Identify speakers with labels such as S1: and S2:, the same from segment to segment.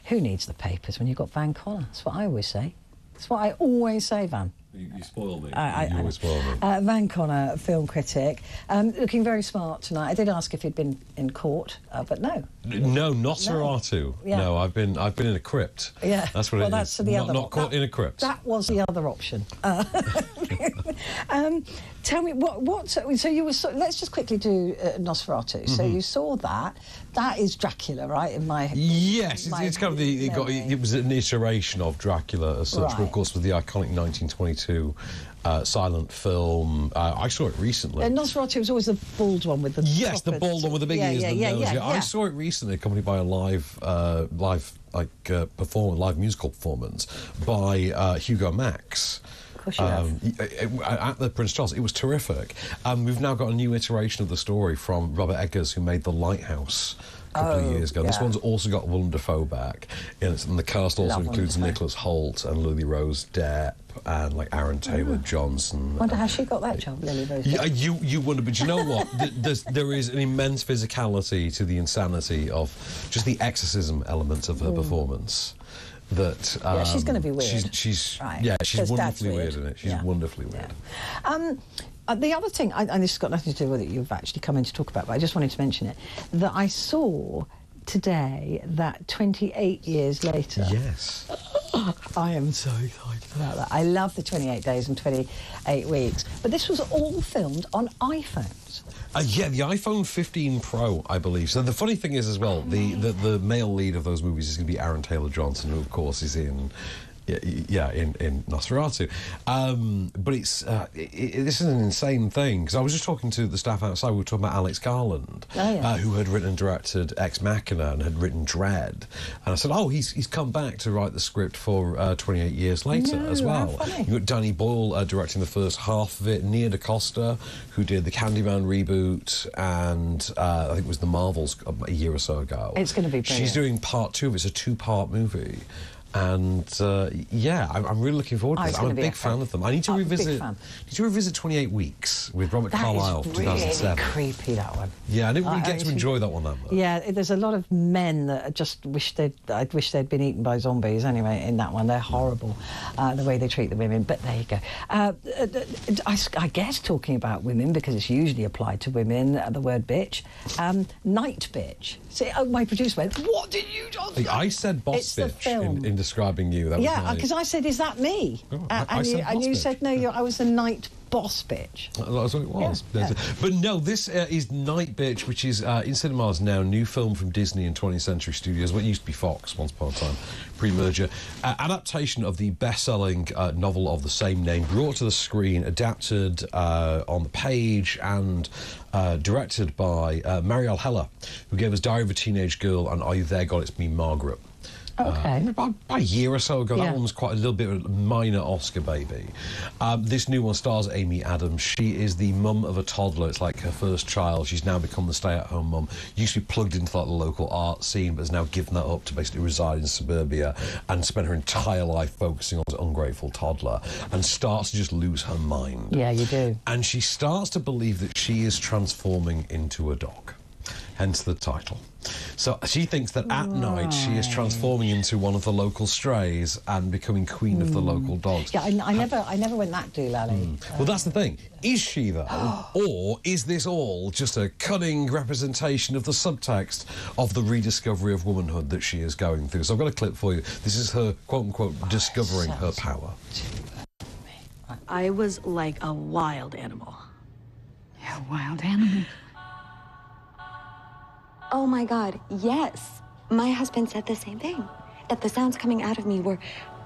S1: Who needs the papers when you've got Van Connor? That's what I always say. That's what I always say, Van.
S2: You spoil me.
S1: You
S2: always spoil me.
S1: Van Connor, film critic, looking very smart tonight. I did ask if he'd been in court, but no.
S2: No, Nosferatu.
S1: Yeah.
S2: No, I've been in a crypt.
S1: Yeah,
S2: that's what it is.
S1: That's the other.
S2: Not caught in a crypt.
S1: That was the other option. Tell me what. So you were. Let's just quickly do Nosferatu. So you saw that. That is Dracula, right? In my
S2: yes, it's kind of it was an iteration of Dracula as such,
S1: right.
S2: But of course with the iconic 1922 silent film. I saw it recently.
S1: Nosferatu was always the bald one with the
S2: the bald one with the big ears and the nose.
S1: Yeah.
S2: I saw it recently, accompanied by a live musical performance by Hugo Max. At the Prince Charles. It was terrific. We've now got a new iteration of the story from Robert Eggers, who made The Lighthouse a couple of years ago. This one's also got Willem Dafoe back, and the cast also includes Nicholas Hoult and Lily Rose Depp and Aaron Taylor Johnson.
S1: Wonder how she got that job, Lily Rose Depp.
S2: You wonder, but you know what? There is an immense physicality to the insanity of just the exorcism element of her performance. That
S1: she's going to be weird.
S2: She's
S1: right.
S2: she's wonderfully weird in it. She's wonderfully weird.
S1: The other thing, and this has got nothing to do with it, you've actually come in to talk about, but I just wanted to mention it, that I saw today that 28 years later.
S2: Yes.
S1: I am so excited about that. I love the 28 days and 28 weeks, but this was all filmed on iPhones.
S2: The iPhone 15 Pro, I believe. So the funny thing is, as well, the male lead of those movies is going to be Aaron Taylor Johnson, who, of course, is in Nosferatu. But this is an insane thing, because I was just talking to the staff outside. We were talking about Alex Garland, who had written and directed Ex Machina and had written Dread. And I said, he's come back to write the script for 28 years later as well. You've got Danny Boyle directing the first half of it, Nia DaCosta, who did the Candyman reboot, and I think it was the Marvels a year or so ago.
S1: It's going to be brilliant.
S2: She's doing part 2 of it. It's a 2-part movie. And I'm really looking forward to this. I'm a big fan of them. I need to revisit 28 Weeks with Robert Carlyle from 2007.
S1: Really creepy, that one.
S2: Yeah, I didn't really get to enjoy that one that much.
S1: Yeah, there's a lot of men that just wish I'd wish they'd been eaten by zombies anyway in that one. They're horrible, the way they treat the women, but there you go. I guess talking about women, because it's usually applied to women, the word bitch, Nightbitch. See, my producer went, what did you just say?
S2: I said boss bitch in describing you. That was
S1: because I said, is that me? And you said, no, I was a night boss bitch.
S2: That's what it was. Yeah. But no, this is Nightbitch, which is in cinemas now, new film from Disney and 20th Century Studios, what used to be Fox once upon a time, pre-merger. Adaptation of the best-selling novel of the same name, brought to the screen, adapted on the page, and directed by Marielle Heller, who gave us Diary of a Teenage Girl and Are You There, God, It's Me, Margaret.
S1: Okay.
S2: About a year or so ago. That one was quite a little bit of a minor Oscar baby. This new one stars Amy Adams. She is the mum of a toddler. It's like her first child. She's now become the stay-at-home mum. Used to be plugged into the local art scene, but has now given that up to basically reside in suburbia and spend her entire life focusing on this ungrateful toddler, and starts to just lose her mind.
S1: Yeah, you do.
S2: And she starts to believe that she is transforming into a dog. Hence the title. So she thinks that at night she is transforming into one of the local strays and becoming queen of the local dogs.
S1: Yeah, I never went that doolally.
S2: Well, that's the thing. Is she, though? Or is this all just a cunning representation of the subtext of the rediscovery of womanhood that she is going through? So I've got a clip for you. This is her, quote-unquote, discovering her power.
S3: I was like a wild animal.
S4: Yeah, wild animal.
S5: Oh my God, yes. My husband said the same thing, that the sounds coming out of me were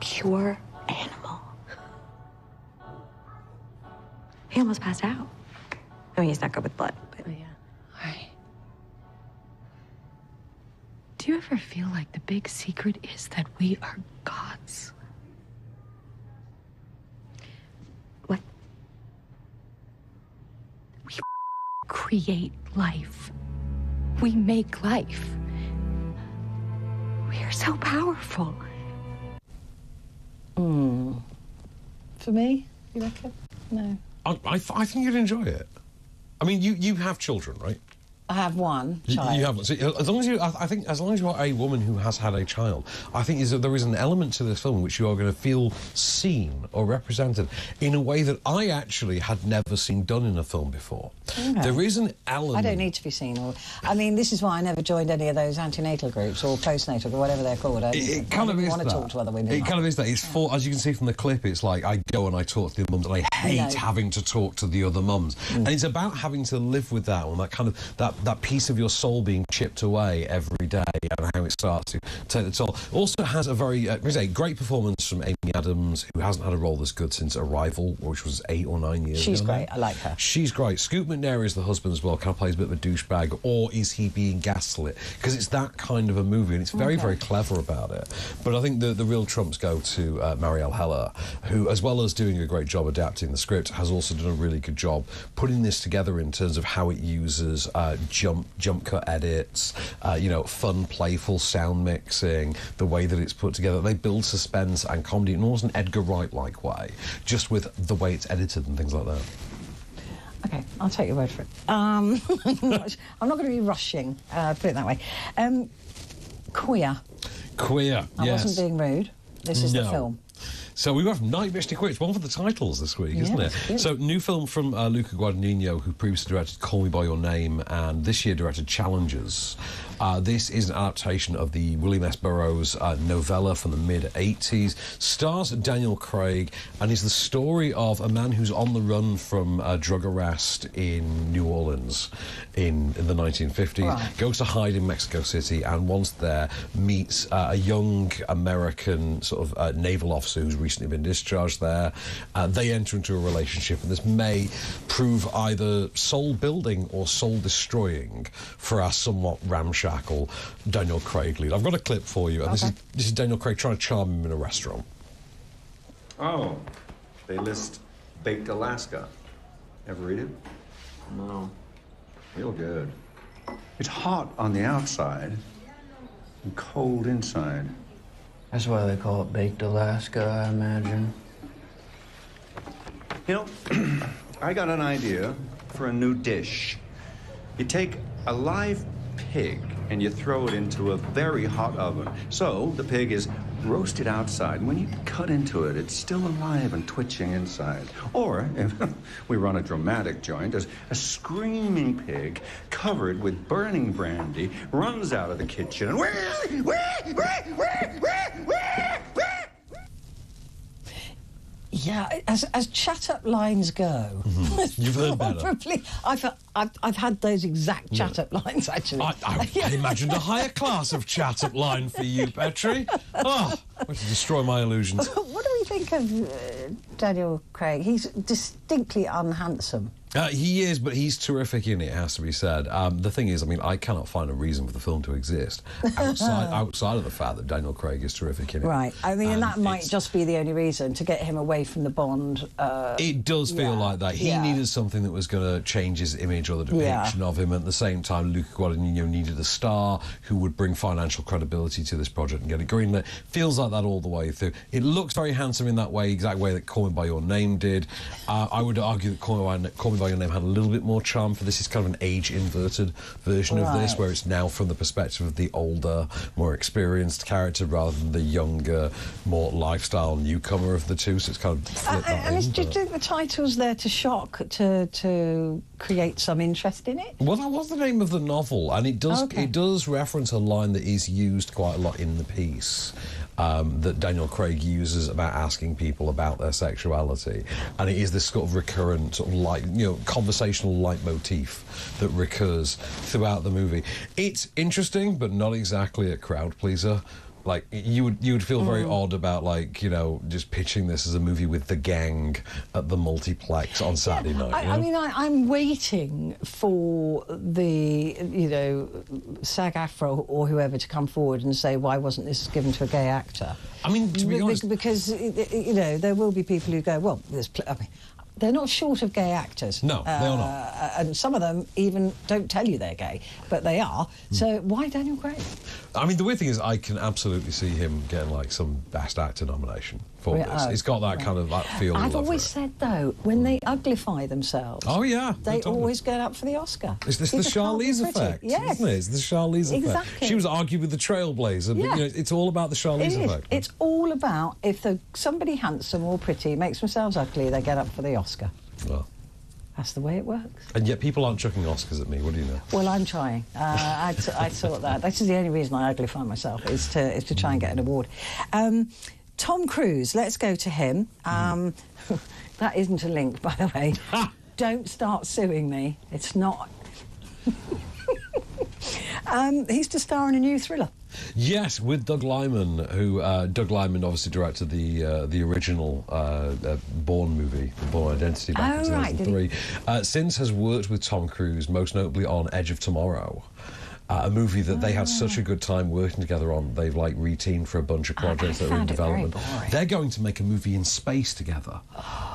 S5: pure animal. He almost passed out. I mean, he's not good with blood, but...
S3: Oh, yeah.
S4: All right. Do you ever feel like the big secret is that we are gods?
S5: What?
S4: We create life. We make life. We are so powerful.
S1: For me, you reckon? No.
S2: I think you'd enjoy it. I mean, you have children, right?
S1: I have one child.
S2: You have. So as long as you, I think, as long as you are a woman who has had a child, I think there is an element to this film which you are going to feel seen or represented in a way that I actually had never seen done in a film before. Okay. There is an element.
S1: I don't need to be seen. I mean, this is why I never joined any of those antenatal groups or postnatal or whatever they're called.
S2: It kind of is
S1: want to talk to other women.
S2: It kind of is that. It's for, as you can see from the clip, it's like I go and I talk to the mums, and I hate having to talk to the other mums. And it's about having to live with that, and that kind of that piece of your soul being chipped away every day, and how it starts to take the toll. Also has a very great performance from Amy Adams, who hasn't had a role this good since Arrival, which was 8 or 9 years ago.
S1: She's great. I like her.
S2: She's great. Scoot McNair is the husband as well. Kind of plays a bit of a douchebag, or is he being gaslit? Because it's that kind of a movie, and it's very, very clever about it. But I think the real trumps go to Marielle Heller, who, as well as doing a great job adapting the script, has also done a really good job putting this together in terms of how it uses jump cut edits, fun, playful sound mixing, the way that it's put together. They build suspense and comedy in almost an Edgar Wright-like way, just with the way it's edited and things like that.
S1: OK, I'll take your word for it. I'm not going to be rushing, put it that way. Queer.
S2: Queer,
S1: I wasn't being rude. This is the film.
S2: So we went from Nightbitch to Queer. It's one for the titles this week, isn't it?
S1: Good.
S2: So, new film from Luca Guadagnino, who previously directed Call Me By Your Name and this year directed Challengers. This is an adaptation of the William S. Burroughs novella from the mid-80s. Stars Daniel Craig and is the story of a man who's on the run from drug arrest in New Orleans in the 1950s. Right. Goes to hide in Mexico City, and once there meets a young American sort of naval officer who's recently been discharged there. They enter into a relationship, and this may prove either soul-building or soul-destroying for our somewhat ramshackle Daniel Craig lead. I've got a clip for you, and this is Daniel Craig trying to charm him in a restaurant.
S6: Oh, they list Baked Alaska. Ever read it? No. Real good. It's hot on the outside and cold inside.
S7: That's why they call it Baked Alaska, I imagine.
S6: You know, I got an idea for a new dish. You take a live pig and you throw it into a very hot oven. So the pig is roasted outside. When you cut into it, it's still alive and twitching inside. Or, if we run a dramatic joint, a screaming pig covered with burning brandy runs out of the kitchen and...
S1: Yeah, as chat-up lines go...
S2: You've heard better.
S1: Probably, I've had those exact chat-up lines, actually.
S2: I imagined a higher class of chat-up line for you, Petrie. Oh, way to destroy my illusions.
S1: What do we think of Daniel Craig? He's distinctly unhandsome.
S2: He is, but he's terrific in it, has to be said. The thing is, I mean, I cannot find a reason for the film to exist outside of the fact that Daniel Craig is terrific in it.
S1: Right. I mean, and that might just be the only reason, to get him away from the Bond.
S2: It does feel like that. He needed something that was going to change his image or the depiction of him. At the same time, Luca Guadagnino needed a star who would bring financial credibility to this project and get it greenlit. Feels like that all the way through. It looks very handsome in that way, exact way that Call Me By Your Name did. I would argue that Call Me By Your Name had a little bit more charm for this. Is kind of an age-inverted version of this, where it's now from the perspective of the older, more experienced character rather than the younger, more lifestyle newcomer of the two. So it's kind of flipped that in.
S1: Do you think the title's there to shock, to create some interest in it?
S2: Well, that was the name of the novel, and it does reference a line that is used quite a lot in the piece. That Daniel Craig uses about asking people about their sexuality, and it is this sort of recurrent, sort of conversational leitmotif that recurs throughout the movie. It's interesting, but not exactly a crowd pleaser. Like, you would feel very odd about, like, just pitching this as a movie with the gang at the multiplex on Saturday night.
S1: I mean, I'm waiting for the, SAG-AFTRA or whoever to come forward and say, why wasn't this given to a gay actor?
S2: I mean, to be honest...
S1: Because, there will be people who go, well, they're not short of gay actors.
S2: No, they are not.
S1: And some of them even don't tell you they're gay, but they are. So why Daniel Craig?
S2: I mean, the weird thing is I can absolutely see him getting, like, some Best Actor nomination for this. It's got that kind of that feel.
S1: I've always said, though, when they uglify themselves...
S2: Oh, yeah.
S1: They always get up for the Oscar.
S2: Is this the Charlize effect?
S1: Yes.
S2: Isn't it? It's the Charlize effect.
S1: Exactly.
S2: She was arguing with the Trailblazer, but it's all about the Charlize effect.
S1: It's all about if somebody handsome or pretty makes themselves ugly, they get up for the Oscar.
S2: Well...
S1: That's the way it works.
S2: And yet people aren't chucking Oscars at me. What do you know?
S1: Well, I'm trying. I thought that. This is the only reason I uglify myself is to try and get an award. Tom Cruise. Let's go to him. That isn't a link, by the way. Don't start suing me. It's not. He's to star in a new thriller.
S2: Yes, with Doug Liman, who Doug Liman obviously directed the original Bourne movie, The Bourne Identity, back in 2003. Since has worked with Tom Cruise, most notably on Edge of Tomorrow. A movie that they had such a good time working together on. They've like reteamed for a bunch of projects that are in development. They're going to make a movie in space together.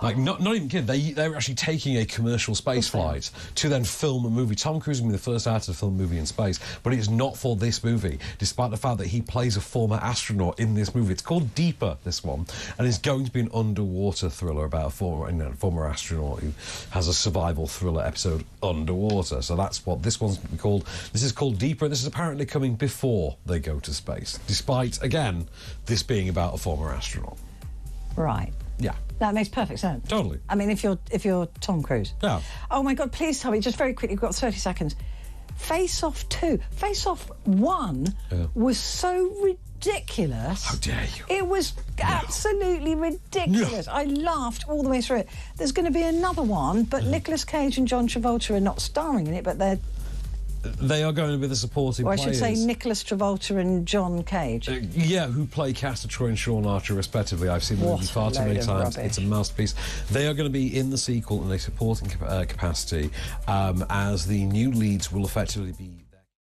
S2: Like not even kidding. They're actually taking a commercial space flight to then film a movie. Tom Cruise will be the first actor to film a movie in space, but it's not for this movie, despite the fact that he plays a former astronaut in this movie. It's called Deeper, this one, and it's going to be an underwater thriller about a former astronaut who has a survival thriller episode underwater. So that's what this one's called. This is called Deeper, and this is apparently coming before they go to space, despite, again, this being about a former astronaut.
S1: Right.
S2: Yeah.
S1: That makes perfect sense.
S2: Totally.
S1: I mean, if you're Tom Cruise.
S2: Yeah.
S1: Oh, my God, please tell me, just very quickly, you've got 30 seconds. Face Off 2. Face Off 1 was so ridiculous.
S2: How dare you?
S1: It was absolutely ridiculous. I laughed all the way through it. There's going to be another one, but Nicolas Cage and John Travolta are not starring in it, but
S2: they are going to be the supporting players.
S1: Or I should say Nicholas Travolta and John Cage.
S2: Who play Castor Troy and Sean Archer, respectively. I've seen the movie far too many times. It's a masterpiece. They are going to be in the sequel in a supporting capacity, as the new leads will effectively be...